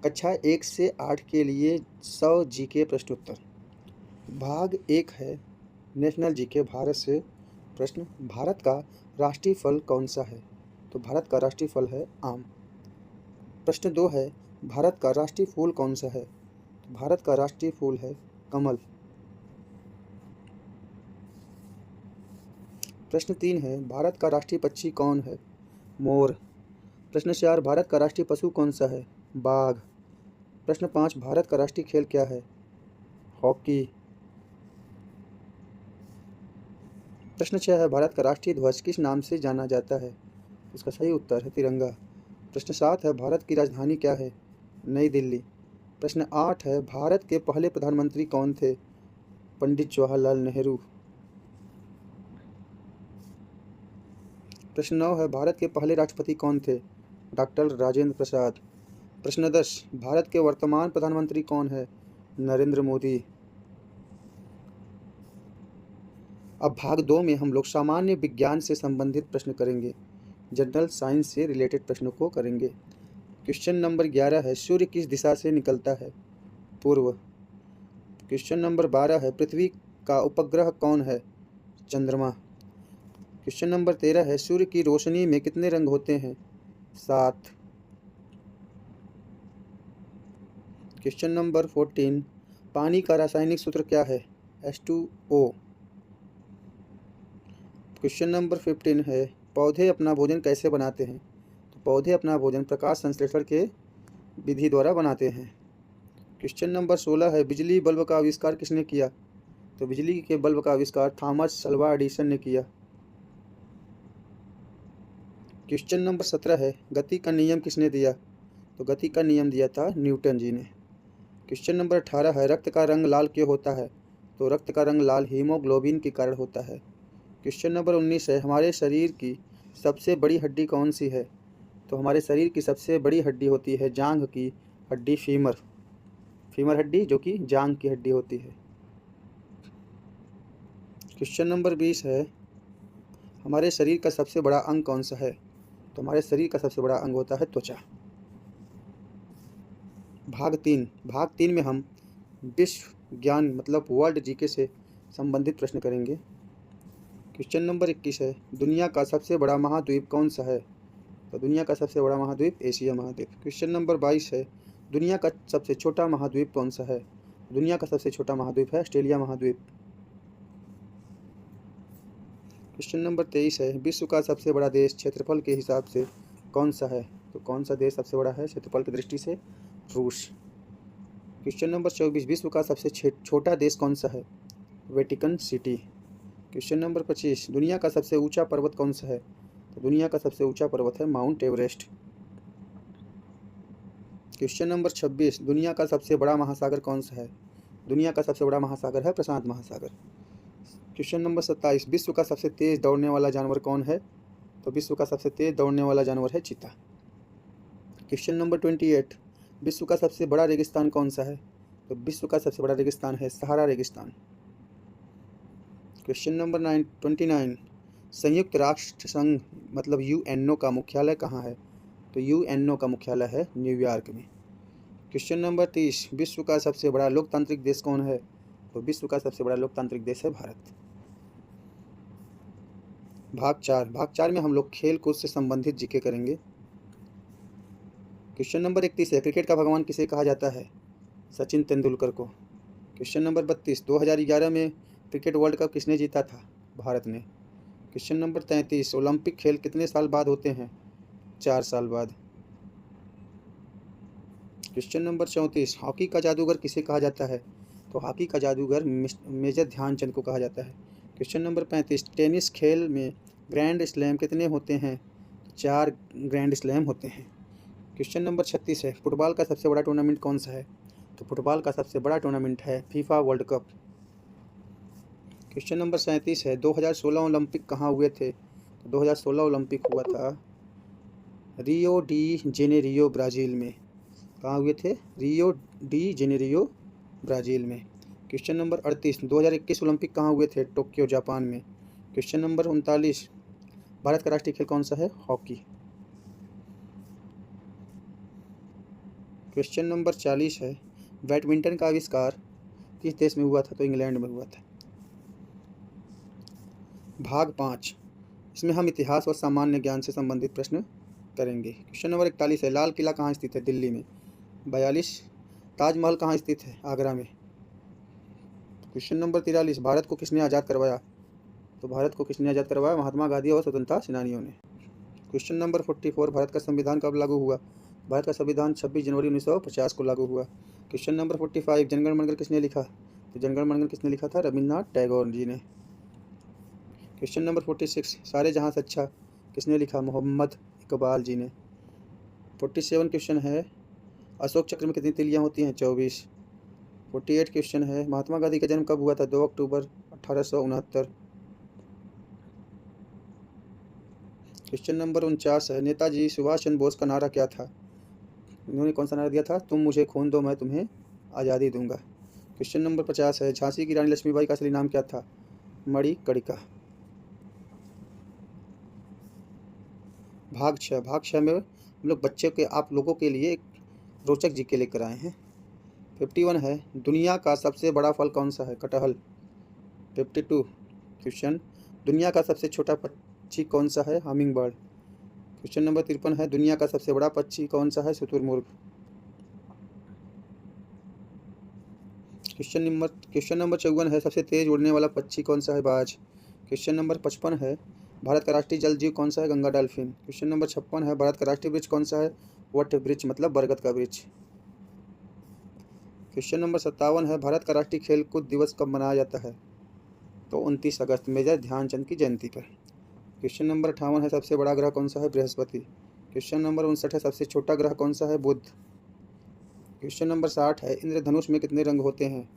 कक्षा 1 से 8 के लिए 100 जीके प्रश्नोत्तर। भाग 1 है नेशनल जीके भारत से प्रश्न। भारत का राष्ट्रीय फल कौन सा है? तो भारत का राष्ट्रीय फल है आम। प्रश्न 2 है भारत का राष्ट्रीय फूल कौन सा है? तो भारत का राष्ट्रीय फूल है कमल। प्रश्न 3 है भारत का राष्ट्रीय पक्षी कौन है? मोर। प्रश्न 4 भारत का राष्ट्रीय पशु कौन सा है? बाघ। प्रश्न 5 भारत का राष्ट्रीय खेल क्या है? हॉकी। प्रश्न 6 है भारत का राष्ट्रीय ध्वज किस नाम से जाना जाता है? उसका सही उत्तर है तिरंगा। प्रश्न 7 है भारत की राजधानी क्या है? नई दिल्ली। प्रश्न 8 है भारत के पहले प्रधानमंत्री कौन थे? पंडित जवाहरलाल नेहरू। प्रश्न 9 है भारत के पहले राष्ट्रपति कौन थे? डॉक्टर राजेंद्र प्रसाद। प्रश्न 10 भारत के वर्तमान प्रधानमंत्री कौन है? नरेंद्र मोदी। अब भाग 2 में हम लोग सामान्य विज्ञान से संबंधित प्रश्न करेंगे। जनरल साइंस से रिलेटेड प्रश्नों को करेंगे। क्वेश्चन नंबर 11 है सूर्य किस दिशा से निकलता है? पूर्व। क्वेश्चन नंबर 12 है पृथ्वी का उपग्रह कौन है? चंद्रमा। क्वेश्चन नंबर 13 है सूर्य की रोशनी में कितने रंग होते हैं? 7। क्वेश्चन नंबर 14 पानी का रासायनिक सूत्र क्या है? H2O। क्वेश्चन नंबर 15 है पौधे अपना भोजन कैसे बनाते हैं? तो पौधे अपना भोजन प्रकाश संश्लेषण के विधि द्वारा बनाते हैं। क्वेश्चन नंबर 16 है बिजली बल्ब का आविष्कार किसने किया? तो बिजली के बल्ब का आविष्कार थॉमस अल्वा एडिसन ने किया। क्वेश्चन नंबर 17 है गति का नियम किसने दिया? तो गति का नियम दिया था न्यूटन जी ने। क्वेश्चन नंबर 18 है रक्त का रंग लाल क्यों होता है? तो रक्त का रंग लाल हीमोग्लोबिन के कारण होता है। क्वेश्चन नंबर 19 है हमारे शरीर की सबसे बड़ी हड्डी कौन सी है? तो हमारे शरीर की सबसे बड़ी हड्डी होती है जांघ की हड्डी, फीमर हड्डी, जो कि जांघ की हड्डी होती है। क्वेश्चन नंबर 20 है हमारे शरीर का सबसे बड़ा अंग कौन सा है? तो हमारे शरीर का सबसे बड़ा अंग होता है त्वचा। भाग 3 में हम विश्व ज्ञान मतलब वर्ल्ड जीके से संबंधित प्रश्न करेंगे। क्वेश्चन नंबर 21 है दुनिया का सबसे बड़ा महाद्वीप कौन सा है? तो दुनिया का सबसे बड़ा महाद्वीप एशिया महाद्वीप। क्वेश्चन नंबर 22 है दुनिया का सबसे छोटा महाद्वीप कौन सा है? दुनिया का सबसे छोटा महाद्वीप है ऑस्ट्रेलिया महाद्वीप। क्वेश्चन नंबर 23 है विश्व का सबसे बड़ा देश क्षेत्रफल के हिसाब से कौन सा है? तो कौन सा देश सबसे बड़ा है क्षेत्रफल की दृष्टि से? रूस। क्वेश्चन नंबर 24 विश्व का सबसे छोटा देश कौन सा है? Vatican city. क्वेश्चन नंबर 25 दुनिया का सबसे ऊंचा पर्वत कौन सा है? तो दुनिया का सबसे ऊंचा पर्वत है माउंट एवरेस्ट। क्वेश्चन नंबर 26 दुनिया का सबसे बड़ा महासागर कौन सा है? दुनिया का सबसे बड़ा महासागर है प्रशांत महासागर। क्वेश्चन नंबर 27 विश्व का सबसे तेज दौड़ने वाला जानवर कौन है? तो विश्व का सबसे तेज दौड़ने वाला जानवर है चीता। क्वेश्चन नंबर 28 विश्व का सबसे बड़ा रेगिस्तान कौन सा है? तो विश्व का सबसे बड़ा रेगिस्तान है सहारा रेगिस्तान। क्वेश्चन नंबर 29 संयुक्त राष्ट्र संघ मतलब यूएनओ का मुख्यालय कहाँ है? तो यूएनओ का मुख्यालय है न्यूयॉर्क में। क्वेश्चन नंबर 30 विश्व का सबसे बड़ा लोकतांत्रिक देश कौन है? तो विश्व का सबसे बड़ा लोकतांत्रिक देश है भारत। भाग 4 में हम लोग खेल कूद से संबंधित जीके करेंगे। क्वेश्चन नंबर 31 है क्रिकेट का भगवान किसे कहा जाता है? सचिन तेंदुलकर को। क्वेश्चन नंबर 32 2011 में क्रिकेट वर्ल्ड कप किसने जीता था? भारत ने। क्वेश्चन नंबर 33 ओलंपिक खेल कितने साल बाद होते हैं? 4 साल बाद। क्वेश्चन नंबर 34 हॉकी का जादूगर किसे कहा जाता है? तो हॉकी का जादूगर मेजर ध्यानचंद को कहा जाता है। क्वेश्चन नंबर 35 टेनिस खेल में ग्रैंड स्लैम कितने होते हैं? 4 ग्रैंड स्लैम होते हैं। क्वेश्चन नंबर 36 है फुटबॉल का सबसे बड़ा टूर्नामेंट कौन सा है? तो फुटबॉल का सबसे बड़ा टूर्नामेंट है FIFA world cup. Question number 37 है 2016 ओलंपिक कहाँ हुए थे? तो 2016 ओलंपिक हुआ था रियो डी जेनेरियो ब्राज़ील में। कहाँ हुए थे? रियो डी जेनेरियो ब्राज़ील में। क्वेश्चन नंबर 38 2021 ओलंपिक कहाँ हुए थे? टोक्यो जापान में। क्वेश्चन नंबर 39 भारत का राष्ट्रीय खेल कौन सा है? हॉकी। क्वेश्चन नंबर 40 है, बैडमिंटन का आविष्कार किस देश में हुआ था? तो इंग्लैंड में हुआ था। भाग 5, इसमें हम इतिहास और सामान्य ज्ञान से संबंधित प्रश्न करेंगे। क्वेश्चन नंबर 41 है, लाल किला कहाँ स्थित है? दिल्ली में। 42, ताजमहल कहाँ स्थित है? आगरा में। क्वेश्चन नंबर 43, भारत को किसने आज़ाद करवाया? तो भारत को किसने आज़ाद करवाया? महात्मा गांधी और स्वतंत्रता सेनानियों ने। क्वेश्चन नंबर 44, भारत का संविधान कब लागू हुआ? भारत का संविधान 26 जनवरी 1950 को लागू हुआ। क्वेश्चन नंबर 45, जनगण मनगढ़ किसने लिखा? तो जनगण मनगढ़ किसने लिखा था? रविन्द्रनाथ टैगोर जी ने। क्वेश्चन नंबर 46, सारे जहाँ से अच्छा किसने लिखा? मोहम्मद इकबाल जी ने। 47 क्वेश्चन है, अशोक चक्र में कितनी तिलियाँ होती हैं? 24। 48 क्वेश्चन है, महात्मा गांधी का जन्म कब हुआ था? 2 अक्टूबर 1869। क्वेश्चन नंबर 49 है, नेताजी सुभाष चंद्र बोस का नारा क्या था? इन्होंने कौन सा नारा दिया था? तुम मुझे खून दो मैं तुम्हें आज़ादी दूंगा। क्वेश्चन नंबर 50 है, झांसी की रानी लक्ष्मीबाई का असली नाम क्या था? मणिकर्णिका। भाग 6 में हम लोग बच्चे के आप लोगों के लिए एक रोचक जीके लेकर आए हैं। 51 है, दुनिया का सबसे बड़ा फल कौन सा है? कटहल। 52 क्वेश्चन, दुनिया का सबसे छोटा पक्षी कौन सा है? Humming bird. क्वेश्चन नंबर 53 है, दुनिया का सबसे बड़ा पक्षी कौन सा है? शुतुरमुर्ग। क्वेश्चन नंबर 54 है, सबसे तेज उड़ने वाला पक्षी कौन सा है? बाज। क्वेश्चन नंबर 55 है, भारत का राष्ट्रीय जल जीव कौन सा है? गंगा डॉल्फिन। क्वेश्चन नंबर 56 है, भारत का राष्ट्रीय वृक्ष कौन सा है? वट वृक्ष मतलब बरगद का वृक्ष। क्वेश्चन नंबर 57 है, भारत का राष्ट्रीय खेलकूद दिवस कब मनाया जाता है? तो 29 अगस्त, मेजर ध्यानचंद की जयंती पर। क्वेश्चन नंबर 58 है, सबसे बड़ा ग्रह कौन सा है? बृहस्पति। क्वेश्चन नंबर 59 है, सबसे छोटा ग्रह कौन सा है? बुध। क्वेश्चन नंबर 60 है, इंद्रधनुष में कितने रंग होते हैं?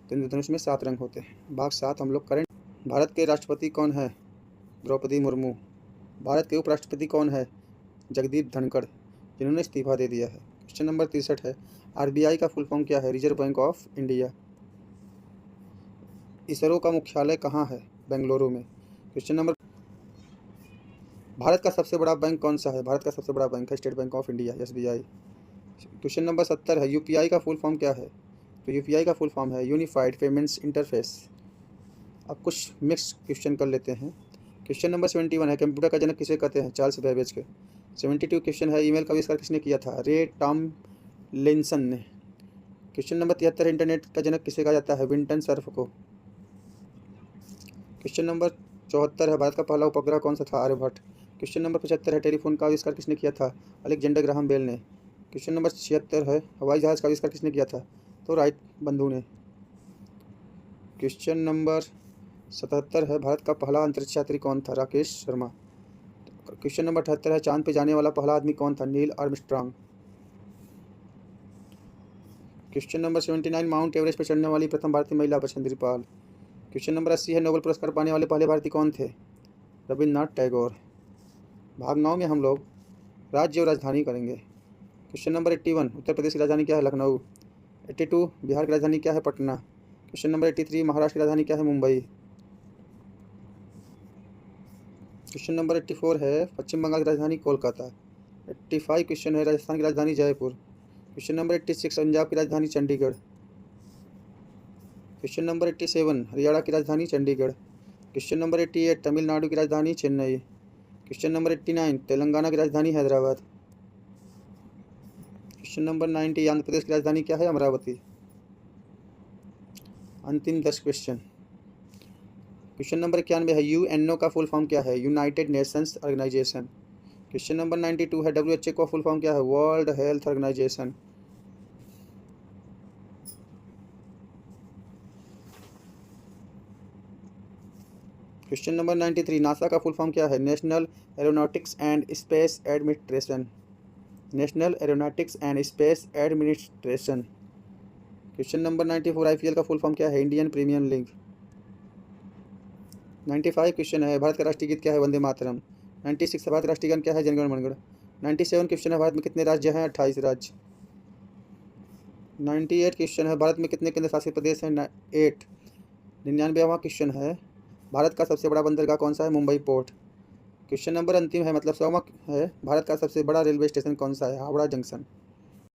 तो इंद्रधनुष में 7 रंग होते हैं। भाग 7 हम लोग करें। भारत के राष्ट्रपति कौन है? द्रौपदी मुर्मू। भारत के उपराष्ट्रपति कौन है? जगदीप धनखड़, जिन्होंने इस्तीफा दे दिया है। क्वेश्चन नंबर 63 है, आरबीआई का फुल फॉर्म क्या है? Reserve bank of India. ISRO का मुख्यालय कहाँ है? बेंगलुरु में। क्वेश्चन नंबर, भारत का सबसे बड़ा बैंक कौन सा है? भारत का सबसे बड़ा बैंक है state bank of India, SBI. Question number 70 है, यूपीआई का फुल फॉर्म क्या है? तो यूपीआई का फुल फॉर्म है यूनिफाइड पेमेंट्स इंटरफेस। अब कुछ मिक्स क्वेश्चन कर लेते हैं। क्वेश्चन नंबर 71 है, कंप्यूटर का जनक किसे कहते हैं? चार्ल्स बेबेज के। 72 क्वेश्चन है, ईमेल का आविष्कार किसने किया था? रे टॉमलिंसन ने। क्वेश्चन नंबर 73 है, इंटरनेट का जनक किसे कहा जाता है? विंटन सर्फ को। क्वेश्चन नंबर 74 है, भारत का पहला उपग्रह कौन सा था? आर्यभट्ट। क्वेश्चन नंबर 75 है, टेलीफोन का आविष्कार किसने किया था? अलेक्जेंडर ग्राहम बेल ने। क्वेश्चन नंबर 76 है, हवाई जहाज़ का आविष्कार किसने किया था? तो राइट बंधु ने। क्वेश्चन नंबर 77 है, भारत का पहला अंतरिक्ष यात्री कौन था? राकेश शर्मा। क्वेश्चन नंबर 78 है, चांद पे जाने वाला पहला आदमी कौन था? Neil Armstrong. Question number 79, mount Everest पर चढ़ने वाली प्रथम भारतीय महिला? बछेंद्री पाल। क्वेश्चन नंबर 80 है, नोबेल पुरस्कार पाने वाले पहले भारतीय कौन थे? रविन्द्रनाथ टैगोर। भाग 9 में हम लोग राज्य और राजधानी करेंगे। क्वेश्चन नंबर 81, उत्तर प्रदेश की राजधानी क्या है? लखनऊ। 82, बिहार की राजधानी क्या है? पटना। क्वेश्चन नंबर 83, महाराष्ट्र की राजधानी क्या है? मुंबई। क्वेश्चन नंबर 84 है, पश्चिम बंगाल की राजधानी कोलकाता। 85 क्वेश्चन है, राजस्थान की राजधानी जयपुर। क्वेश्चन नंबर 86, पंजाब की राजधानी चंडीगढ़। क्वेश्चन नंबर 87, हरियाणा की राजधानी चंडीगढ़। क्वेश्चन नंबर 88, तमिलनाडु की राजधानी चेन्नई। क्वेश्चन नंबर 89, तेलंगाना की राजधानी हैदराबाद। क्वेश्चन नंबर 90, आंध्र प्रदेश की राजधानी क्या है? अमरावती। अंतिम 10 क्वेश्चन। क्वेश्चन नंबर 91 है, यूएनओ का फुल फॉर्म क्या है? United Nations Organization. Question number 92 है, डब्ल्यूएचओ का फुल फॉर्म क्या है? World Health Organization. Question number 93, NASA का फुल फॉर्म क्या है? National Aeronautics and Space Administration. National Aeronautics and Space Administration. Question number 94, IPL का फुल फॉर्म क्या है? Indian premiere league. 95 क्वेश्चन है, भारत का राष्ट्रीय गीत क्या है? वंदे मातरम। 96 है, भारत का राष्ट्रीय गान क्या है? जनगण मनगढ़। 97 क्वेश्चन है, भारत में कितने राज्य हैं? 28 राज्य। 98 क्वेश्चन है, भारत में कितने केंद्र शासित प्रदेश हैं? 8। 99वां क्वेश्चन है, भारत का सबसे बड़ा बंदरगाह कौन सा है? मुंबई पोर्ट। क्वेश्चन नंबर अंतिम है, मतलब 100वां है, भारत का सबसे बड़ा रेलवे स्टेशन कौन सा है? हावड़ा जंक्शन।